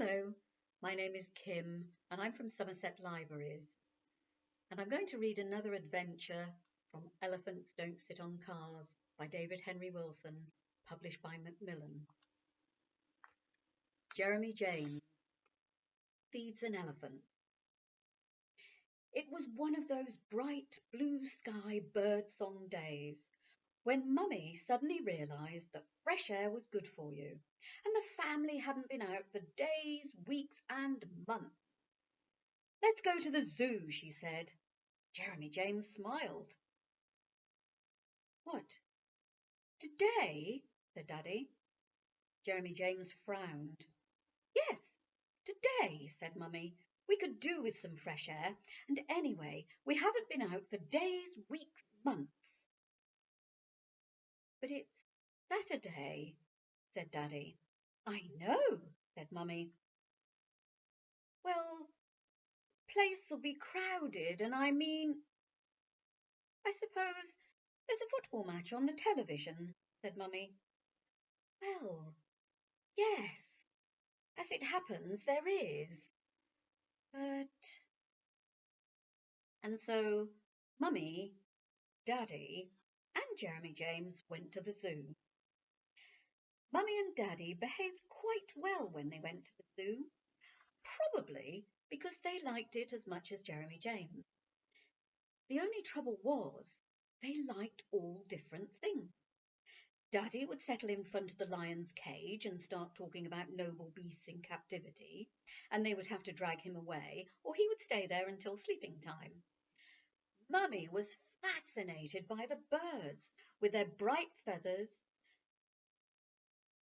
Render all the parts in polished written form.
Hello, my name is Kim and I'm from Somerset Libraries, and I'm going to read another adventure from Elephants Don't Sit on Cars by David Henry Wilson, published by Macmillan. Jeremy James feeds an elephant. It was one of those bright blue sky birdsong days when Mummy suddenly realised that fresh air was good for you, and the family hadn't been out for days, weeks and months. "Let's go to the zoo," she said. Jeremy James smiled. "What, today?" said Daddy. Jeremy James frowned. "Yes, today," said Mummy. "We could do with some fresh air, and anyway, we haven't been out for days, weeks, months." "But it's Saturday," said Daddy. "I know," said Mummy. "Well, place'll be crowded, and I suppose there's a football match on the television," said Mummy. "Well, yes, as it happens, there is. But..." And so Mummy, Daddy and Jeremy James went to the zoo. Mummy and Daddy behaved quite well when they went to the zoo, probably because they liked it as much as Jeremy James. The only trouble was they liked all different things. Daddy would settle in front of the lion's cage and start talking about noble beasts in captivity, and they would have to drag him away, or he would stay there until sleeping time. Mummy was fascinated by the birds with their bright feathers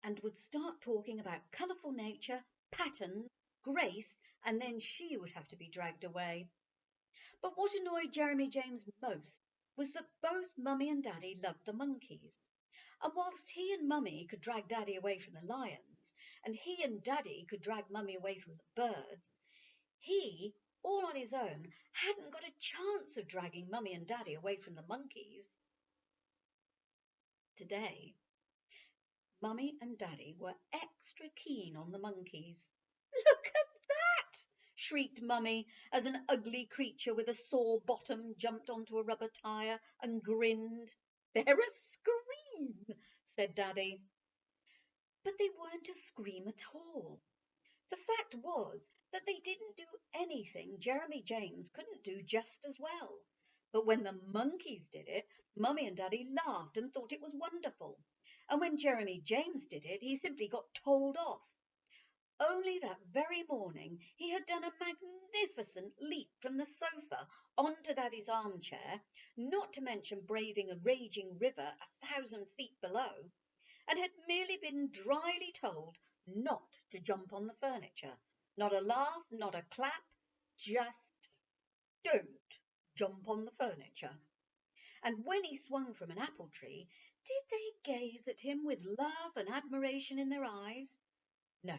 and would start talking about colourful nature, patterns, grace, and then she would have to be dragged away. But what annoyed Jeremy James most was that both Mummy and Daddy loved the monkeys. And whilst he and Mummy could drag Daddy away from the lions, and he and Daddy could drag Mummy away from the birds, he, all on his own, hadn't got a chance of dragging Mummy and Daddy away from the monkeys. Today, Mummy and Daddy were extra keen on the monkeys. "Look at that!" shrieked Mummy as an ugly creature with a sore bottom jumped onto a rubber tyre and grinned. "They're a scream," said Daddy. But they weren't a scream at all. The fact was that they didn't do anything Jeremy James couldn't do just as well. But when the monkeys did it, Mummy and Daddy laughed and thought it was wonderful. And when Jeremy James did it, he simply got told off. Only that very morning he had done a magnificent leap from the sofa onto Daddy's armchair, not to mention braving a raging river 1,000 feet below, and had merely been dryly told not to jump on the furniture. Not a laugh, not a clap, just don't jump on the furniture. And when he swung from an apple tree, did they gaze at him with love and admiration in their eyes? No.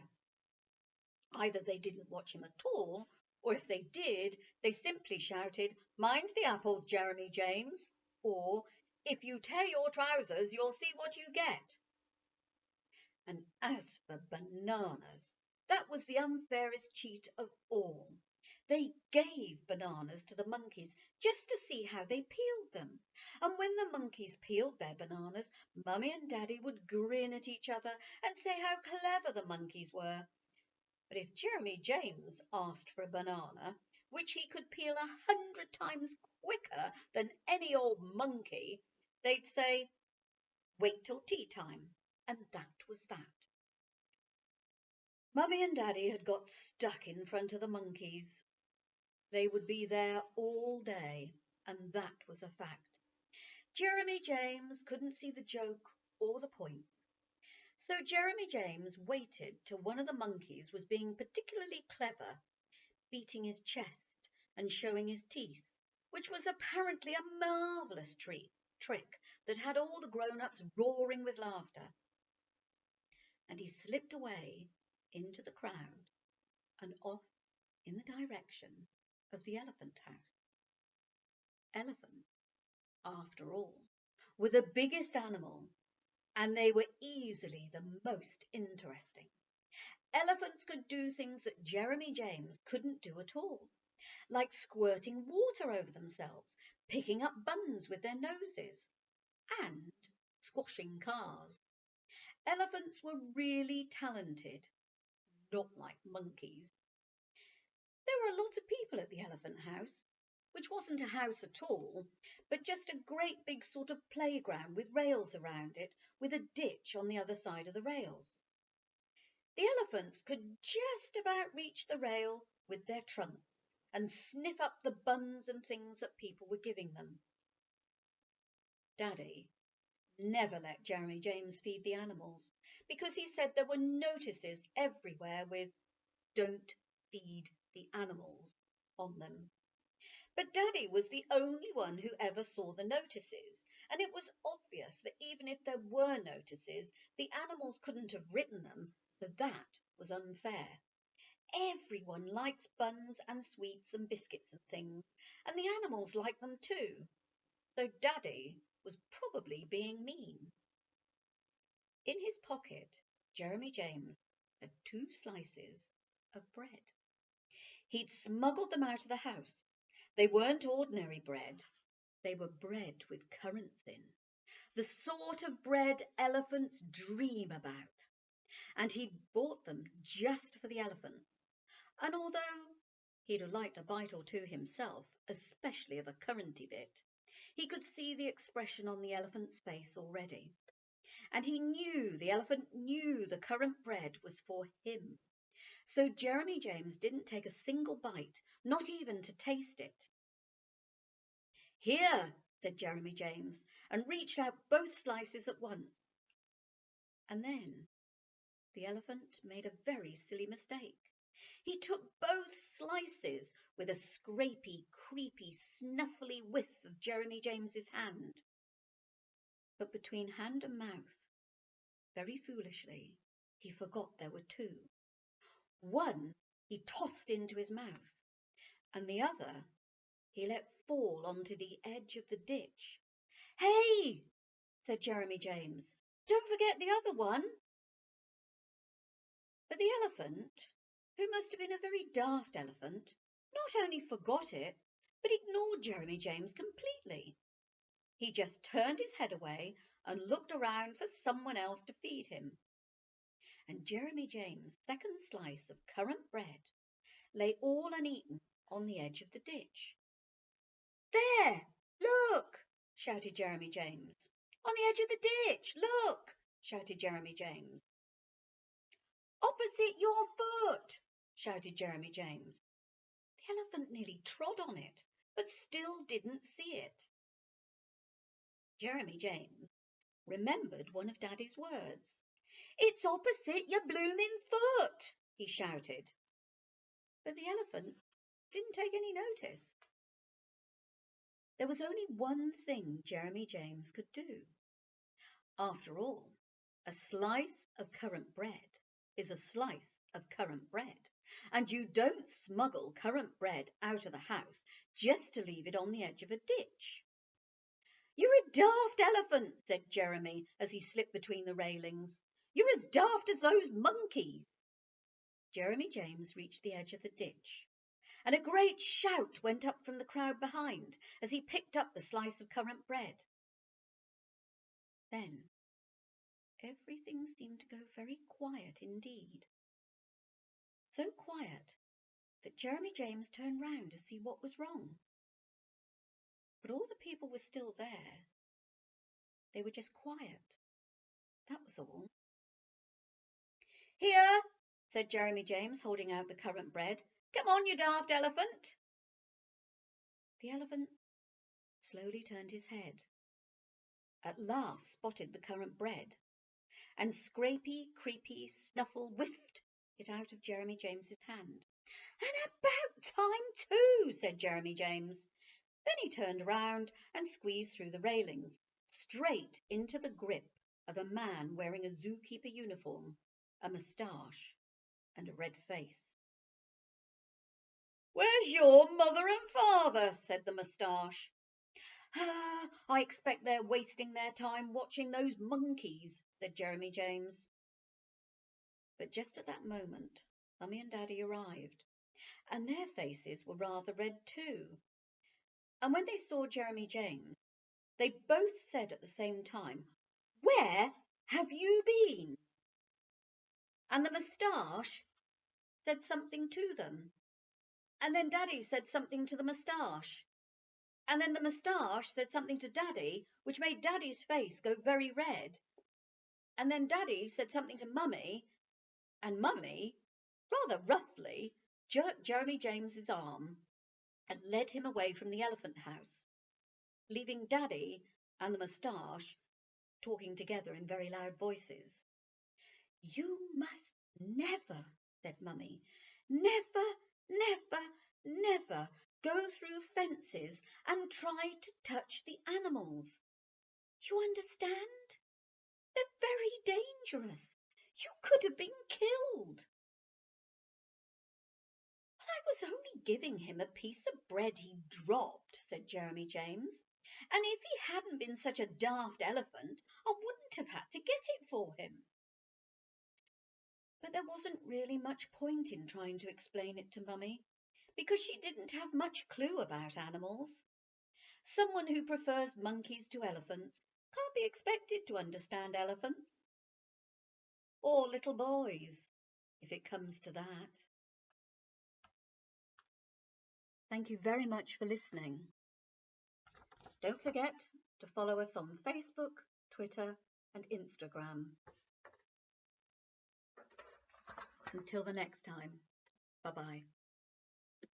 Either they didn't watch him at all, or if they did, they simply shouted, "Mind the apples, Jeremy James," or "If you tear your trousers, you'll see what you get." And as for bananas, that was the unfairest cheat of all. They gave bananas to the monkeys just to see how they peeled them. And when the monkeys peeled their bananas, Mummy and Daddy would grin at each other and say how clever the monkeys were. But if Jeremy James asked for a banana, which he could peel 100 times quicker than any old monkey, they'd say, "Wait till tea time." And that was that. Mummy and Daddy had got stuck in front of the monkeys. They would be there all day, and that was a fact. Jeremy James couldn't see the joke or the point. So Jeremy James waited till one of the monkeys was being particularly clever, beating his chest and showing his teeth, which was apparently a marvellous trick that had all the grown-ups roaring with laughter. And he slipped away into the crowd and off in the direction of the elephant house. Elephants, after all, were the biggest animal, and they were easily the most interesting. Elephants could do things that Jeremy James couldn't do at all, like squirting water over themselves, picking up buns with their noses, and squashing cars. Elephants were really talented, not like monkeys. There were a lot of people at the Elephant House, which wasn't a house at all, but just a great big sort of playground with rails around it, with a ditch on the other side of the rails. The elephants could just about reach the rail with their trunks and sniff up the buns and things that people were giving them. Daddy never let Jeremy James feed the animals because he said there were notices everywhere with "Don't feed the animals" on them. But Daddy was the only one who ever saw the notices, and it was obvious that even if there were notices, the animals couldn't have written them, so that was unfair. Everyone likes buns and sweets and biscuits and things, and the animals like them too. So Daddy was probably being mean. In his pocket, Jeremy James had 2 slices of bread. He'd smuggled them out of the house. They weren't ordinary bread. They were bread with currants in, the sort of bread elephants dream about. And he'd bought them just for the elephants. And although he'd have liked a bite or two himself, especially of a curranty bit, he could see the expression on the elephant's face already. And he knew the elephant knew the currant bread was for him. So Jeremy James didn't take a single bite, not even to taste it. "Here," said Jeremy James, and reached out both slices at once. And then the elephant made a very silly mistake. He took both slices with a scrapey, creepy, snuffly whiff of Jeremy James's hand. But between hand and mouth, very foolishly, he forgot there were 2. One he tossed into his mouth, and the other he let fall onto the edge of the ditch. "Hey!" said Jeremy James. "Don't forget the other one." But the elephant, who must have been a very daft elephant, not only forgot it, but ignored Jeremy James completely. He just turned his head away and looked around for someone else to feed him. And Jeremy James' second slice of currant bread lay all uneaten on the edge of the ditch. "There! Look!" shouted Jeremy James. "On the edge of the ditch! Look!" shouted Jeremy James. "Opposite your foot!" shouted Jeremy James. The elephant nearly trod on it, but still didn't see it. Jeremy James remembered one of Daddy's words. "It's opposite your blooming foot!" he shouted. But the elephant didn't take any notice. There was only one thing Jeremy James could do. After all, a slice of currant bread is a slice of currant bread, and you don't smuggle currant bread out of the house just to leave it on the edge of a ditch. "You're a daft elephant," said Jeremy as he slipped between the railings. "You're as daft as those monkeys." Jeremy James reached the edge of the ditch, and a great shout went up from the crowd behind as he picked up the slice of currant bread. Then everything seemed to go very quiet indeed. So quiet that Jeremy James turned round to see what was wrong. But all the people were still there. They were just quiet. That was all. "Here," said Jeremy James, holding out the currant bread. "Come on, you daft elephant." The elephant slowly turned his head, at last spotted the currant bread, and scrapey, creepy, snuffle whiffed it out of Jeremy James's hand. "And about time too," said Jeremy James. Then he turned round and squeezed through the railings, straight into the grip of a man wearing a zookeeper uniform, a moustache, and a red face. "Where's your mother and father?" said the moustache. "I expect they're wasting their time watching those monkeys," said Jeremy James. But just at that moment, Mummy and Daddy arrived, and their faces were rather red too. And when they saw Jeremy James, they both said at the same time, "Where have you been?" And the moustache said something to them. And then Daddy said something to the moustache. And then the moustache said something to Daddy, which made Daddy's face go very red. And then Daddy said something to Mummy, and Mummy, rather roughly, jerked Jeremy James's arm and led him away from the elephant house, leaving Daddy and the moustache talking together in very loud voices. "You must never," said Mummy, "never, never, never go through fences and try to touch the animals. You understand? They're very dangerous. You could have been killed." "Well, I was only giving him a piece of bread he dropped," said Jeremy James. "And if he hadn't been such a daft elephant, I wouldn't have had to get it for him." But there wasn't really much point in trying to explain it to Mummy, because she didn't have much clue about animals. Someone who prefers monkeys to elephants can't be expected to understand elephants. Or little boys, if it comes to that. Thank you very much for listening. Don't forget to follow us on Facebook, Twitter, and Instagram. Until the next time, bye-bye.